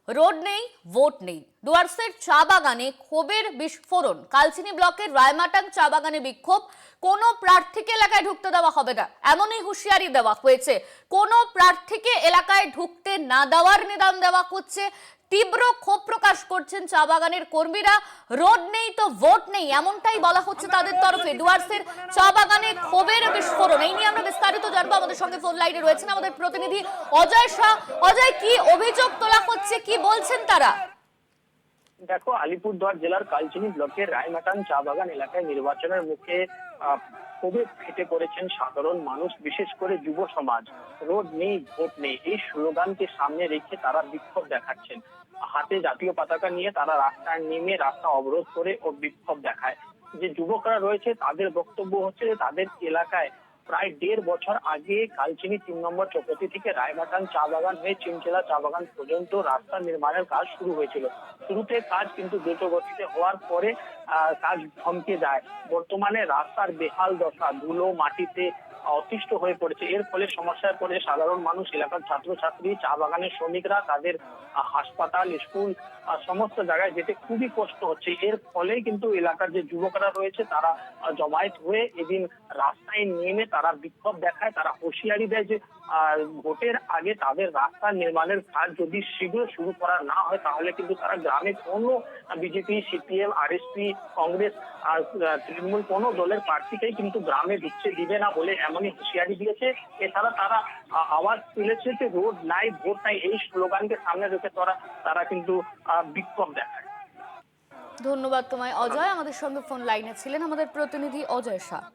Road নেই, vote নেই। ডুয়ার্সের চা বাগানে ক্ষোভের বিস্ফোরণ। কালচিনি ব্লকের রায়মাটাং চা বাগানে বিক্ষোভ। কোনো প্রার্থীকে এলাকায় ঢুকতে দেওয়া হবে না, এমনই হুঁশিয়ারি দেওয়া হয়েছে। কোনো প্রার্থীকে এলাকায় ঢুকতে না দেওয়ার নিদান দেওয়া হচ্ছে। তীব্র ক্ষোভ প্রকাশ করছেন চা বাগানের কর্মীরা। রোড নেই তো ভোট নেই, এমনটাই বলা হচ্ছে তাদের তরফে। ডুয়ার্সের চা বাগানে ক্ষোভের বিস্ফোরণ, এই নিয়ে আমরা বিস্তারিত জানবো। আমাদের সঙ্গে ফোন লাইনে রয়েছেন আমাদের প্রতিনিধি অজয় শাহ। অজয়, কি অভিযোগ তোলা হচ্ছে, কি বলছেন তারা? দেখো, আলিপুরদুয়ার জেলার কালচিনি ব্লকের রায়মাটাং চা বাগান এলাকায় নির্বাচনের মুখে ক্ষোভে ফেটে পড়েছেন সাধারণ মানুষ, বিশেষ করে যুব সমাজ। রোড নেই, ভোট নেই, এই স্লোগানকে সামনে রেখে তারা বিক্ষোভ দেখাচ্ছেন। হাতে জাতীয় পতাকা নিয়ে তারা রাস্তায় নেমে রাস্তা অবরোধ করে ও বিক্ষোভ দেখায়। যে যুবকরা রয়েছে তাদের বক্তব্য হচ্ছে যে তাদের এলাকায় প্রায় ১.৫ বছর আগে কালচিনি ৩ নম্বর চৌপতি থেকে রায়মাটাং চা বাগান হয়ে চিনচেলা চা বাগান পর্যন্ত রাস্তা নির্মাণের কাজ শুরু হয়েছিল। শুরুতে কাজ কিন্তু দ্রুত গতিতে হওয়ার পরে কাজ থমকে যায়। বর্তমানে রাস্তার বেহাল দশা, ধুলো মাটিতে অতিষ্ঠ হয়ে পড়েছে। এর ফলে সমস্যায় পড়ে সাধারণ মানুষ, এলাকার ছাত্রছাত্রী, চা বাগানের শ্রমিকরা। তাদের হাসপাতাল, স্কুল সমস্ত জায়গায় যেতে খুবই কষ্ট হচ্ছে। এর ফলে কিন্তু এলাকার যে যুবকরা রয়েছে তারা জমায়েত হয়ে এদিন রাস্তায় নেমে তারা বিক্ষোভ দেখায়। তারা হুঁশিয়ারি দেয় যে ভোটের আগে তাদের রাস্তা নির্মাণের কাজ যদি শীঘ্র শুরু করা না হয় তাহলে কিন্তু তারা গ্রামে কোনো বিজেপি, সিপিএম, আরএসপি, কংগ্রেস আর তৃণমূল কোনো দলের প্রার্থীকেই কিন্তু গ্রামে ঢুকতে দিবে না বলে এমনই হুঁশিয়ারি দিয়েছে। এছাড়া তারা আওয়াজ তুলেছে যে রোড নাই, ভোট নাই, এই স্লোগানকে সামনে রেখে তারা কিন্তু বিক্ষোভ দেখায়। ধন্যবাদ তোমায় অজয়। আমাদের সঙ্গে ফোন লাইনে ছিলেন আমাদের প্রতিনিধি অজয় শাহ।